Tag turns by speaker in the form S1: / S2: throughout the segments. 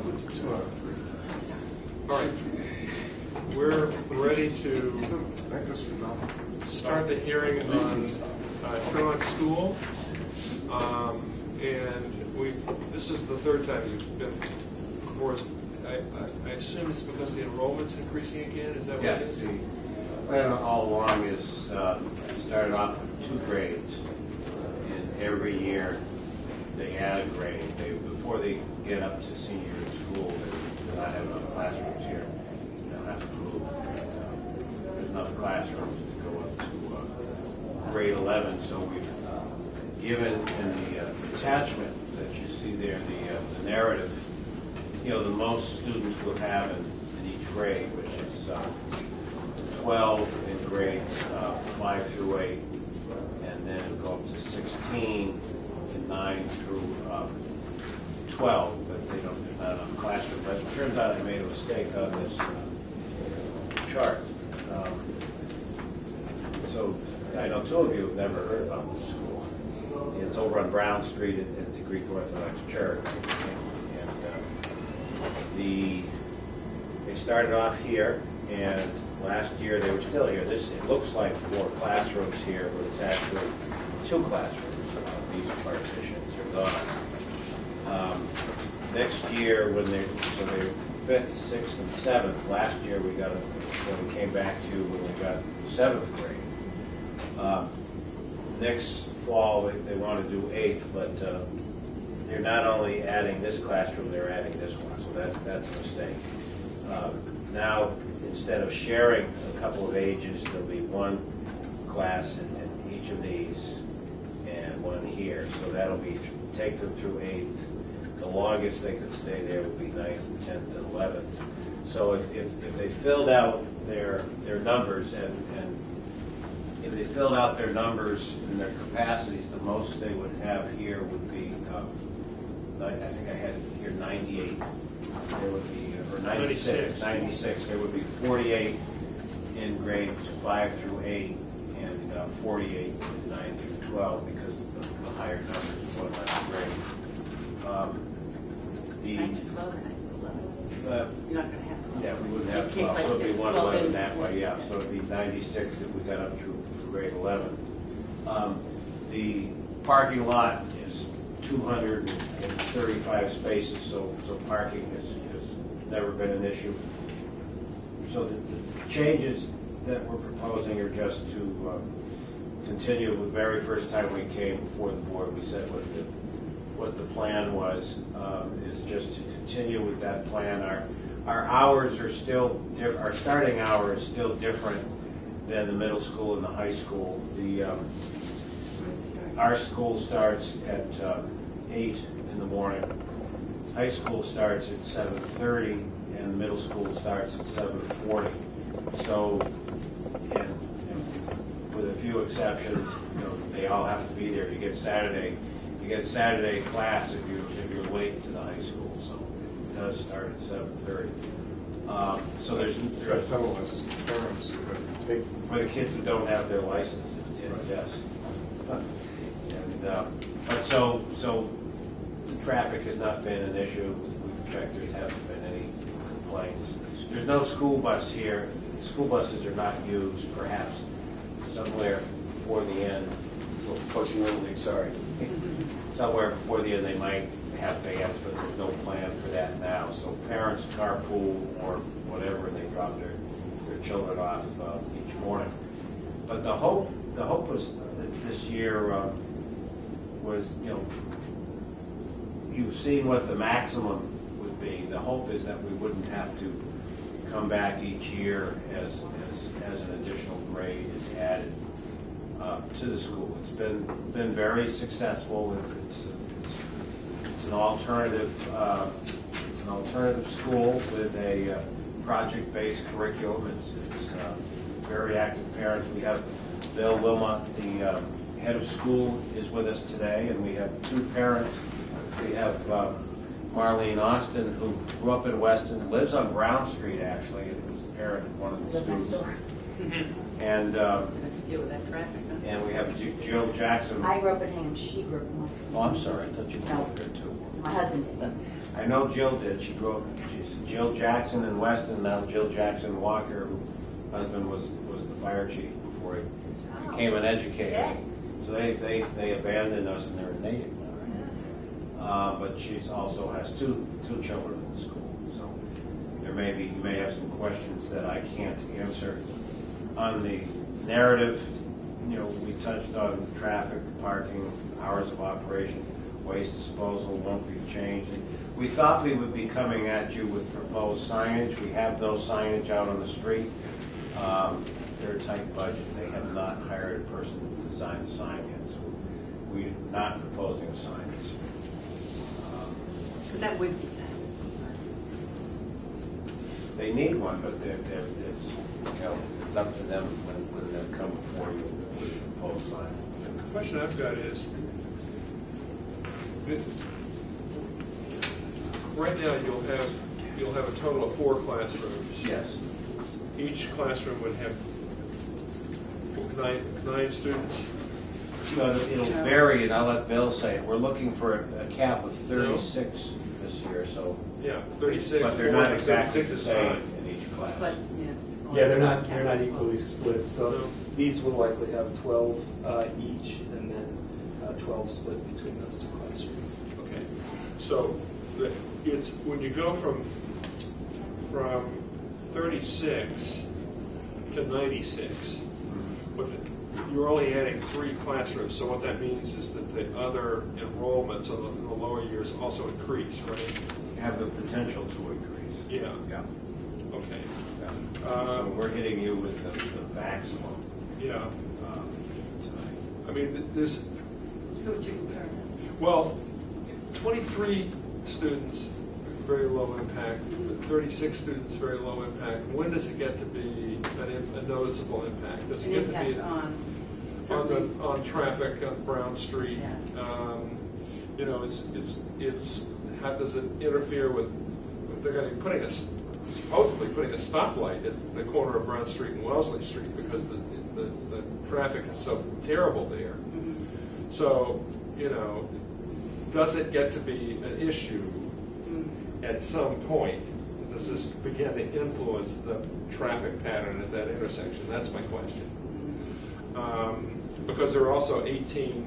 S1: 2 out of 3.
S2: All right. We're ready to start the hearing on Tremont School. And this is the third time you've been before us. I assume it's because the enrollment's increasing again? Is that what it is?
S3: Yes, the plan all along is started off with 2 grades. And every year they add a grade. Before they get up to senior year of school, they're not having enough classrooms here. They'll have to move. There's enough classrooms to go up to grade 11. So we've given in the attachment that you see there, the narrative, the most students will have in each grade, which is 12 in grades 5 through 8, and then go up to 16 in 9 through 12, but they're not on the classroom. But it turns out I made a mistake on this chart. So I know 2 of you have never heard about this school. It's over on Brown Street at the Greek Orthodox Church. They started off here, and last year they were still here. It looks like 4 classrooms here, but it's actually 2 classrooms. These partitions are gone. Next year, when they're 5th, 6th, and 7th. Last year we came back to when we got 7th grade. Next fall they want to do 8th, but they're not only adding this classroom, they're adding this one, so that's a mistake. Now, instead of sharing a couple of ages, there'll be 1 class in each of these and 1 here, so that'll be take them through 8th. The longest they could stay there would be 9th, 10th, and 11th. So if they filled out their numbers and if they filled out their numbers and their capacities, the most they would have here would be, I think I had here 98. There would be, or 96. 96. There would be 48 in grades 5 through 8 and 48 in 9 through 12 because of the higher numbers, 1 less grade.
S4: 9 to 12 or 9 to 11? You're not going to have 12.
S3: Yeah, we wouldn't have 12. So it would be 111 that way, yeah. So it would be 96 if we got up through grade 11. The parking lot is 235 spaces, so parking has never been an issue. So the changes that we're proposing are just to continue. The very first time we came before the board, we said what the plan was is just to continue with that plan. Our hours are still different. Our starting hour is still different than the middle school and the high school. Our school starts at 8 in the morning. High school starts at 7:30, and the middle school starts at 7:40. So, and with a few exceptions, they all have to be there. You get Saturday class if you're late to the high school. So it does start at 7:30. So there's
S1: penalizes the parents who have to take
S3: for the kids who don't have their licenses. Yes. And but so the traffic has not been an issue. We've checked. There haven't been any complaints. There's no school bus here. School buses are not used. Perhaps somewhere before the end.
S1: Fortunately, sorry.
S3: Somewhere before the end, they might have vans, but there's no plan for that now. So parents carpool or whatever, and they drop their children off each morning. But the hope was that this year was, you've seen what the maximum would be. The hope is that we wouldn't have to come back each year as an additional grade is added to the school. It's been very successful. It's an alternative school with a project-based curriculum. It's very active parents. We have Bill Wilmot, the head of school, is with us today, and we have 2 parents. We have Marlene Austin, who grew up in Weston, lives on Brown Street actually, and was the parent of one of the students. And
S4: Deal with that traffic, huh?
S3: and we have Jill Jackson.
S5: I grew up in Hingham. She grew up in Weston.
S3: Oh, I'm sorry. I thought you grew up here too.
S5: My husband did.
S3: I know Jill did. She grew up, she's Jill Jackson in Weston, now Jill Jackson Walker, whose husband was the fire chief before he became an educator.
S4: Yeah.
S3: So they abandoned us and they're native now. But she also has two children in the school. So you may have some questions that I can't answer. On the narrative, we touched on traffic, parking, hours of operation, waste disposal won't be changed. And we thought we would be coming at you with proposed signage. We have no signage out on the street. They're a tight budget. They have not hired a person to design the sign yet, so we're not proposing a sign this year.
S4: Because that would be kind of.
S3: They need one, but it's up to them when they come before you with a proposed sign.
S2: The question I've got is, right now you'll have a total of 4 classrooms.
S3: Yes.
S2: Each classroom would have 9 students.
S3: So it'll vary, and I'll let Bill say it. We're looking for a cap of 36 this year, so.
S2: Yeah, 36.
S3: But they're not exactly
S2: 36
S3: the
S2: is
S3: same
S2: fine.
S3: in each class.
S4: But,
S5: Yeah, they're not equally split. So
S2: No.
S5: these will likely have 12 each, and then 12 split between those 2 classrooms.
S2: Okay, so it's when you go from 36 to 96, but you're only adding 3 classrooms. So what that means is that the other enrollments in the lower years also increase, right?
S3: Have the potential to increase.
S2: Yeah.
S3: Yeah.
S2: Okay.
S3: So we're hitting you with the maximum
S2: Yeah.
S3: tonight.
S2: I mean, this.
S4: So what's your concern?
S2: Well, 23 students, very low impact. 36 students, very low impact. When does it get to be a noticeable impact? Does it
S4: An
S2: get to be
S4: impact certainly.
S2: on traffic on Brown Street?
S4: Yeah.
S2: It's how does it interfere with? They're going to be supposedly putting a stoplight at the corner of Brown Street and Wellesley Street because the traffic is so terrible there.
S4: Mhm.
S2: So, does it get to be an issue at some point? Does this begin to influence the traffic pattern at that intersection? That's my question. Because there are also 18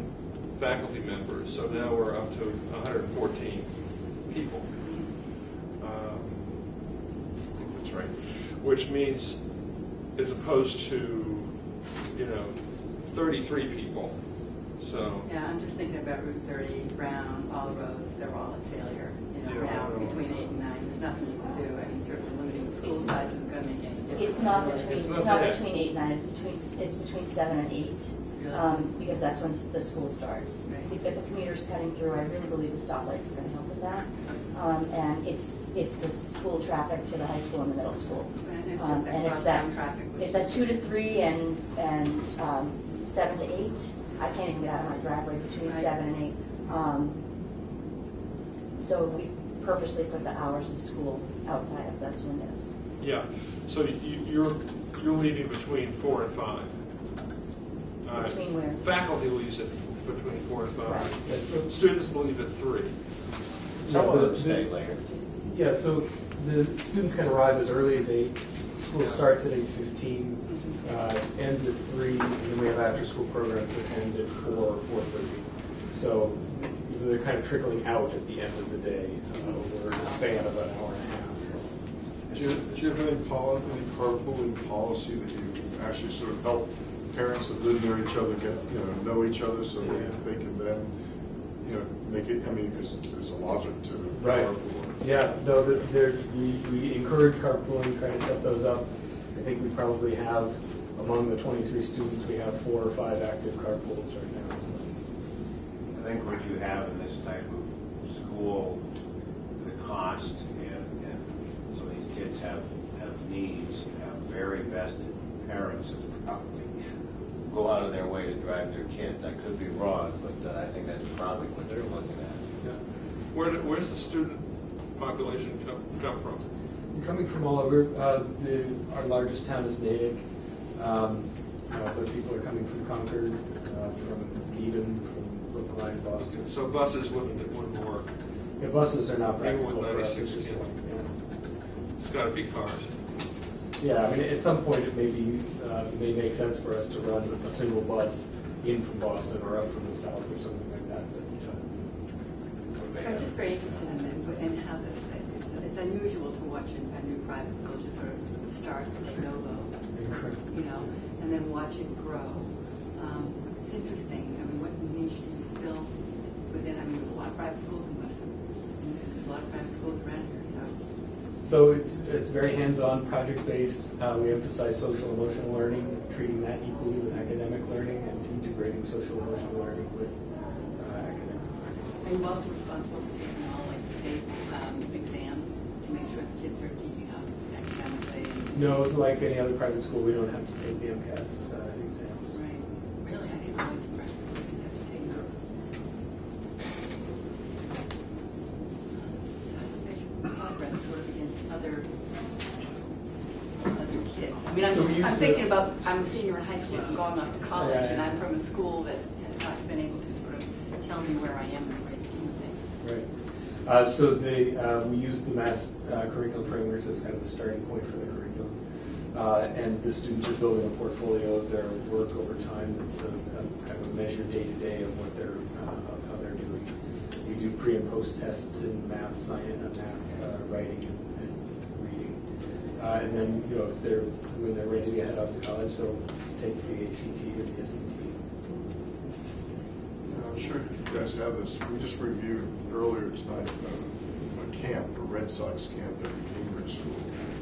S2: faculty members, so now we're up to 114 people. I think that's right. Which means, as opposed to, 33 people. So.
S4: Yeah, I'm just thinking about Route 30, Brown, all the roads, they're all at failure.
S2: Yeah.
S4: Now between 8 and 9, there's nothing you can do. I mean, certainly limiting the school size isn't going to make any difference.
S6: It's not between,
S2: It's
S6: it's
S2: not
S6: not
S2: bad.
S6: between 8 and 9, it's between 7 and 8, because that's when the school starts.
S4: Right.
S6: So you've got the commuters cutting through, I really believe the stoplight is going to help with that. And it's the school traffic to the high school and the middle school.
S4: And it's just that
S6: And it's
S4: cross-town
S6: that,
S4: traffic.
S6: it's that 2 to 3 and 7 to 8. I can't even get out of my driveway between
S4: Right.
S6: 7 and 8. So we purposely put the hours of school outside of those windows.
S2: Yeah, so you're leaving between 4 and 5.
S6: Between where?
S2: Faculty leaves it between 4 and 5.
S6: Right.
S2: Students leave at 3.
S3: Some of them
S5: the-
S3: stay later.
S5: Yeah, so the students can arrive as early as 8. School
S2: Yeah.
S5: starts at 8:15, ends at 3, and then we have after-school programs that end at 4, 4:30. So they're kind of trickling out at the end of the day over the span of an hour and a half.
S1: Do you have any carpooling policy that you actually sort of help parents that live near each other get, know each other so they can then, make it, because there's a logic to
S5: Right.
S1: carpooling.
S5: Yeah, no, we encourage carpooling, try to set those up. I think we probably have, among the 23 students, we have 4 or 5 active carpools right now. So.
S3: I think what you have in this type of school, the cost, and some of these kids have needs, have very vested parents that probably go out of their way to drive their kids. I could be wrong, but I think that's probably what they're looking at.
S2: Yeah. Where's the student population come from?
S5: We're coming from all over. Our largest town is Natick. Other people are coming from Concord, from Eden, from Brookline, Boston.
S2: So buses wouldn't work.
S5: Yeah, buses are not
S2: Even
S5: practical
S2: with
S5: for us.
S2: 96,
S5: It's just
S2: yeah.
S5: like, yeah.
S2: It's gotta be cars.
S5: Yeah, I mean, at some point, it may make sense for us to run a single bus in from Boston or up from the south or something like that.
S4: So I'm just very interested in how it's unusual to watch a new private school just sort of start de novo, you know, and then watch it grow. It's interesting. I mean, what niche do you fill within? I mean, there's a lot of private schools in Weston. There's a lot of private schools around here, so.
S5: So it's very hands-on, project-based. We emphasize social emotional learning, treating that equally with academic learning, and integrating social emotional learning with academic learning.
S4: Are you also responsible for taking all like the state exams to make sure the kids are keeping up academically?
S5: No, like any other private school, we don't have to take the MCAS exams.
S4: Right. Really, I didn't realize the private schools didn't have to take them. So how do you measure progress sort of against other kids? I mean, I'm thinking about, I'm a senior in high school, I'm going off to college, and I'm from a school that has not been able to sort of tell me where I am in the great scheme of things.
S5: Right. So we use the MAS curriculum frameworks as kind of the starting point for the curriculum. And the students are building a portfolio of their work over time. It's a kind of a measure day-to-day of what they're, how they're doing. We do pre- and post tests in math, science, writing, and reading. And then, you know, when they're ready to head off to college, they'll take the ACT or the SAT.
S1: I'm sure you guys have this. We just reviewed earlier tonight a camp, a Red Sox camp at the Cambridge School.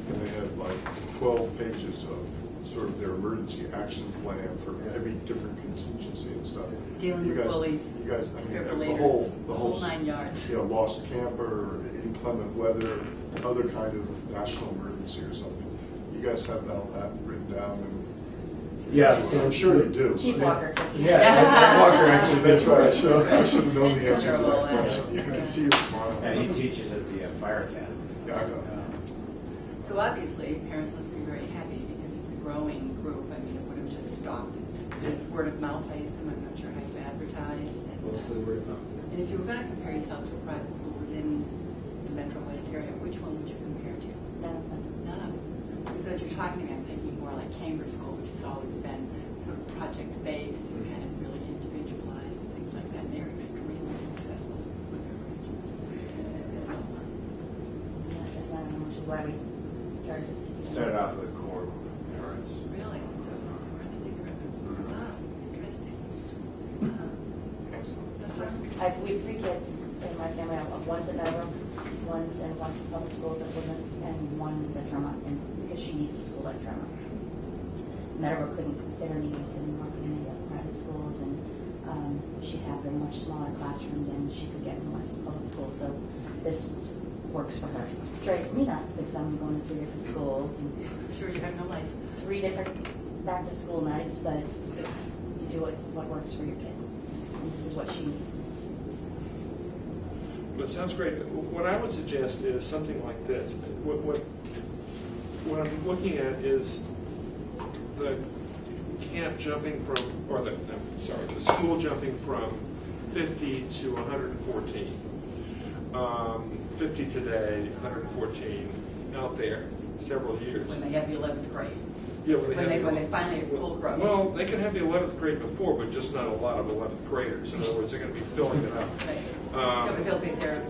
S1: And they had like 12 pages of sort of their emergency action plan for every different contingency and stuff.
S4: Dealing with bullies,
S1: You guys, I mean,
S4: defibrillators,
S1: the whole
S4: 9 yards.
S1: You know, lost camper, inclement weather, other kind of national emergency or something. You guys have all that written down and
S5: Yeah, so
S1: I'm sure you do.
S6: Chief Walker.
S5: Yeah, Walker actually did.
S1: That's right.
S5: So
S1: I should have known the
S4: That's
S1: answer to
S4: terrible,
S1: that question. You can see you smile.
S3: And he teaches at the fire academy.
S1: Yeah, I know.
S4: So obviously, parents must be very happy because it's a growing group. I mean, it would have just stopped. And it's word of mouth, I assume. I'm not sure how you advertise.
S5: Mostly word of mouth.
S4: And if you were going to compare yourself to a private school within the Metro West area, which one would you compare to?
S6: None of them.
S4: None of them. Because as you're talking to me, I'm thinking more like Cambridge School, which has always been sort of project-based and kind of really individualized and things like that. And they're extremely successful with their arrangements.
S6: There's not much of why we started this.
S3: Started off with core parents.
S4: Really? So it's parentally driven. Wow, interesting.
S1: Excellent.
S6: We have 3 kids in my family. One's in Meadowbrook, one's in Weston Public Schools at Woodland, and one at Tremont, and because she needs a school like Tremont. Meadowbrook couldn't fit her needs in any of the private schools, and she's having a much smaller classroom than she could get in Weston Public Schools, so this works for her. Drives me nuts because I'm going to 3 different schools and
S4: I'm sure you have no life.
S6: 3 different back-to-school nights, but it's you do what works for your kid, and this is what she needs.
S2: Well, it sounds great. What I would suggest is something like this. What I'm looking at is the camp jumping from, or the school jumping from 50 to 114. 50 today, 114 out there, several years.
S4: When they have the 11th grade.
S2: Yeah,
S4: when they finally have full growth.
S2: Well, they can have the 11th grade before, but just not a lot of 11th graders. In other words, they're going to be filling it up.
S4: Right. No, but they'll be there.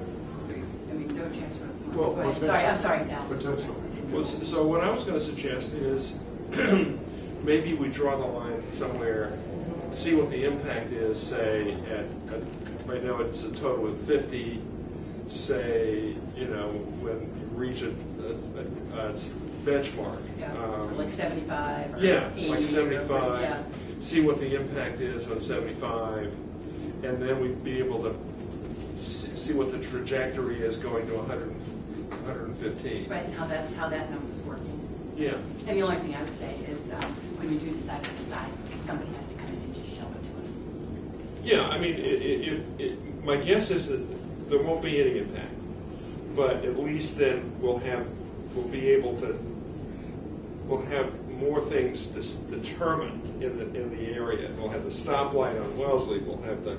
S4: I mean, don't change sort of.
S2: Well,
S4: Go ahead. Sorry, I'm sorry now.
S1: Potential.
S2: Well, so what I was going to suggest is maybe we draw the line somewhere, see what the impact is, say, at right now it's a total of 50, say, you know, when you reach a benchmark.
S4: Yeah, like 75 or
S2: Yeah,
S4: 80
S2: like 75.
S4: Or, yeah.
S2: See what the impact is on 75, and then we'd be able to see what the trajectory is going to 115.
S4: Right, and how that number's working.
S2: Yeah.
S4: And the only thing I would say is when you do decide to decide, somebody has to come in and just show it to us.
S2: Yeah, I mean, my guess is that there won't be any impact, but at least then we'll be able to. We'll have more things determined in the area. We'll have the stoplight on Wellesley. We'll have the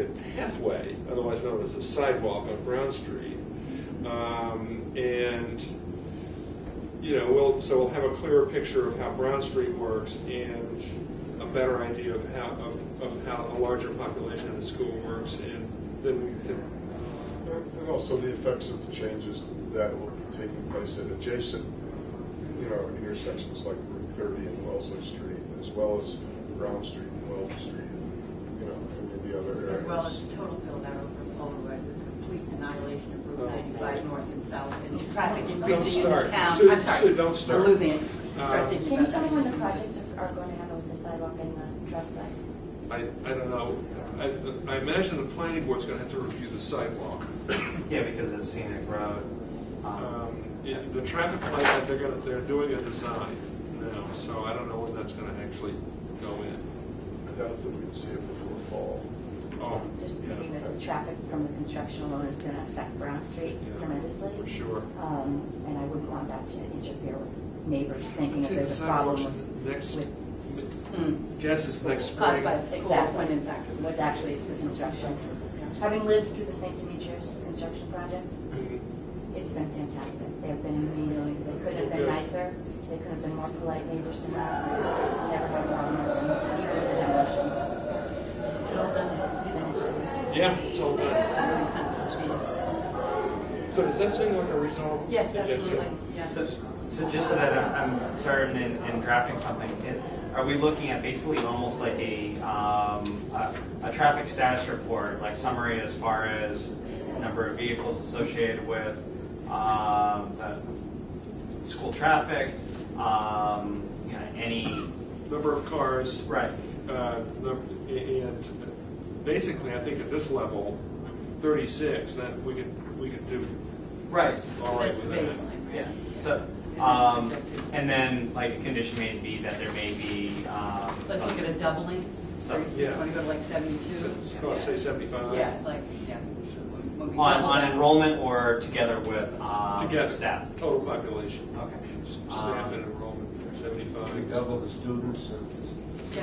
S2: the pathway, otherwise known as a sidewalk on Brown Street. And, you know, we'll have a clearer picture of how Brown Street works and a better idea of how a larger population in the school works, and then we can.
S1: And also the effects of the changes that will be taking place at adjacent, you know, intersections like Route 30 and Wellesley Street, as well as Brown Street and Wellesley Street, and, you know, any of the other areas.
S4: As well as the total build out over Polaroid with complete annihilation of Route 95 north and south and traffic increasing in this town.
S2: Sue,
S4: I'm sorry,
S2: don't start.
S4: we're losing it. Start thinking
S6: Can you
S4: about
S6: tell me
S4: that.
S6: when the projects are going to happen with the sidewalk and the traffic light?
S2: I don't know. I imagine the planning board's going to have to review the sidewalk.
S7: Yeah, because it's scenic road.
S2: The traffic light, they're doing a design now, so I don't know when that's going to actually go in.
S1: I doubt that we'd see it before fall.
S2: Oh,
S6: Just
S2: yeah,
S6: thinking that the traffic from the construction alone is going to affect Brown Street
S2: Yeah,
S6: tremendously.
S2: for sure.
S6: And I wouldn't want that to interfere with neighbors thinking
S2: I'd
S6: if
S2: say the
S6: there's a problem
S2: sidewalks
S6: with.
S2: next.
S6: Mm.
S2: Guess it's next
S4: Caused
S2: spring.
S4: by the school,
S6: Exactly.
S4: when in fact it was.
S6: What's actually the construction. Having lived through the St. Demetrios construction project,
S2: Mhm.
S6: it's been fantastic. They've been amazing. They could have been
S2: Good.
S6: nicer. They could have been more polite neighbors to me. Never had a problem with them, even with the demolition.
S4: Is it all done?
S6: It's finished.
S2: Yeah, it's all done.
S4: Somebody sent us to me.
S2: So does that seem like a reasonable?
S4: Yes,
S2: suggestion?
S4: absolutely, yeah.
S7: So just so that I'm certain in drafting something, are we looking at basically almost like a traffic status report, like summary as far as number of vehicles associated with the school traffic, any
S2: Number of cars.
S7: right?
S2: And basically, I think at this level, 36, that we could do
S7: Right.
S2: all right
S4: That's the
S2: with that.
S4: baseline, right?
S7: Yeah. So and then like a condition may be that there may be.
S4: Let's look at a doubling,
S7: So-
S4: 36,
S2: yeah.
S4: want to go to like 72?
S2: So let's say 75.
S4: Yeah, like, yeah. When we
S7: on
S4: double that-
S7: enrollment or together with
S2: Together,
S7: staff.
S2: total population.
S7: Okay.
S2: Staff and enrollment, 75.
S8: We double the students
S4: Yeah,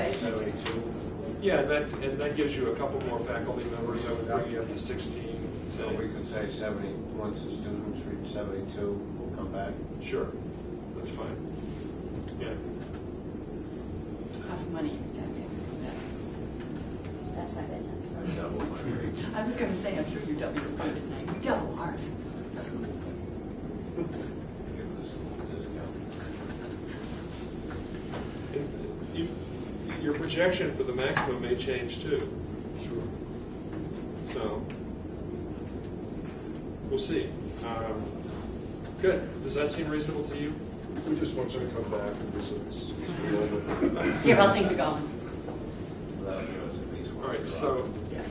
S8: and
S4: it's just-
S8: 72.
S2: Yeah, and that gives you a couple more faculty members. That would bring you up to 16.
S8: So we could say 70, once the students reach 72, we'll come back.
S2: Sure, that's fine. Yeah.
S4: Costs money every time you have to do that.
S6: That's my bedtime.
S8: Double my rate.
S4: I was going to say, I'm sure you double your rate at night. We double ours.
S8: Give us a discount.
S2: Your projection for the maximum may change too. Sure. So, we'll see. Good. Does that seem reasonable to you?
S1: We just want you to come back and visit us.
S4: Hear how things are going.
S8: That'll give us at least one.
S2: All right, so
S4: Yeah.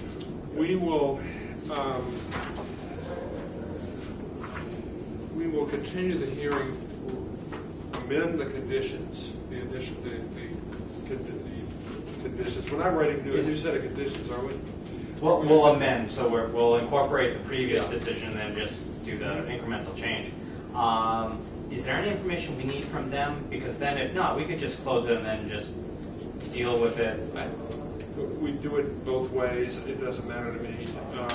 S2: we will continue the hearing, amend the conditions, the conditions. We're not writing a new set of conditions, are we?
S7: We'll amend, so we'll incorporate the previous
S2: Yeah.
S7: decision and then just do the incremental change. Is there any information we need from them? Because then if not, we could just close it and then just deal with it.
S2: We do it both ways. It doesn't matter to me.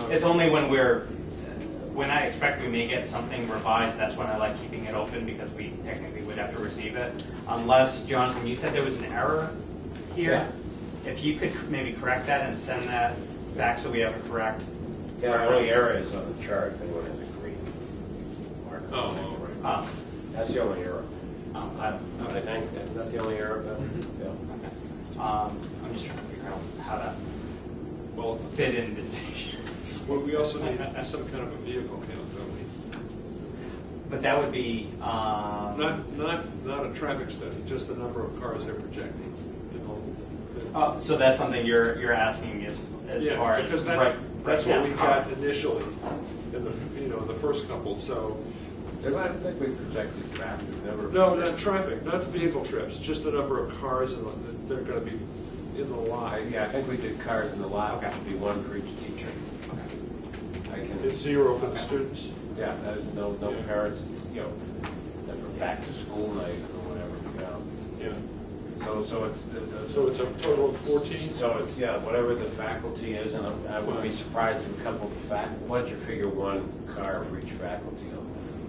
S7: It's only when I expect we may get something revised, that's when I like keeping it open because we technically would have to receive it. Unless, Jonathan, you said there was an error here. If you could maybe correct that and send that back so we have it correct.
S3: Yeah, the only error is on the chart, if anyone has a green marker.
S2: Oh,
S7: Um,
S3: That's the only error.
S7: I
S3: I think, isn't that the only error, Bill?
S2: Mm-hmm.
S3: Yeah.
S7: I'm just trying to figure out how to
S2: well,
S7: fit in this issue.
S2: we also need some kind of a vehicle count, don't we?
S7: But that would be,
S2: Not a traffic study, just the number of cars they're projecting.
S7: so that's something you're asking as
S2: Yeah,
S7: far as
S2: because
S7: right
S2: that's
S7: now.
S2: what we got initially in the first couple. So
S8: I don't think we projected traffic, never.
S2: no, not traffic, not vehicle trips, just the number of cars and they're going to be in the lot.
S8: Yeah, I think we did cars in the lot, which would be one for each teacher. I can.
S2: It's 0 for the students.
S8: Yeah, no parents, that were back to school night or whatever,
S2: Yeah.
S8: So
S3: so it's.
S2: So it's a total of 14?
S3: So it's, yeah, whatever the faculty is, and I wouldn't be surprised if a couple of why'd you figure one car for each faculty?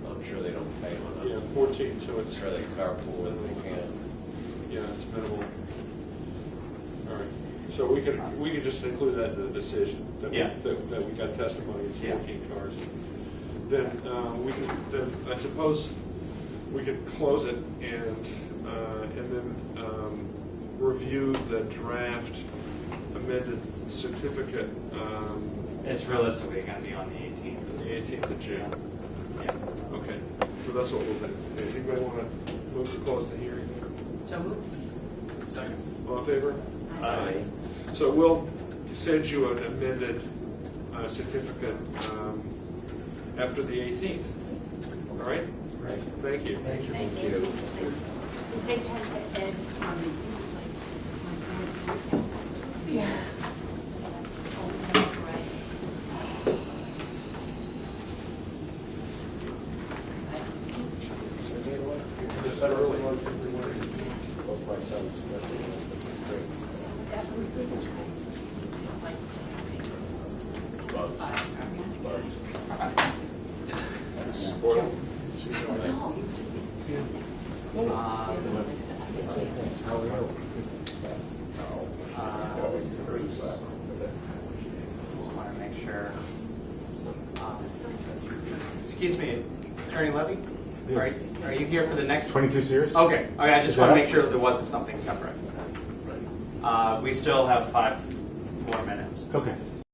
S3: I'm sure they don't pay one.
S2: Yeah, 14, so
S3: I'm
S2: it's,
S3: sure they carpool if they can.
S2: yeah, it's minimal. All right, so we could just include that in the decision, that we,
S7: Yeah.
S2: that we got testimony, it's
S7: Yeah.
S2: 14 cars. Then then I suppose we could close it and then review the draft amended certificate
S7: It's realistically going to be on the 18th.
S2: on the 18th of June.
S7: Yeah.
S2: Okay, so that's what we'll do. Anybody want to move to close the hearing?
S4: So moved.
S7: Second.
S2: All in favor?
S3: Aye.
S2: So we'll send you an amended certificate after the 18th. All right?
S3: Right.
S2: Thank you.
S3: Thank you.
S4: Thank you. The same time that Ed, yeah.
S2: Is that early?
S3: Both my sons, great.
S1: Support.
S4: No, you just.
S7: Just want to make sure. Excuse me, Attorney Levy?
S9: Yes.
S7: Are you here for the next?
S9: 22 Sears?
S7: Okay, I just
S9: Is
S7: want to
S9: that-
S7: make sure there wasn't something separate. We still have 5 more minutes.
S9: Okay.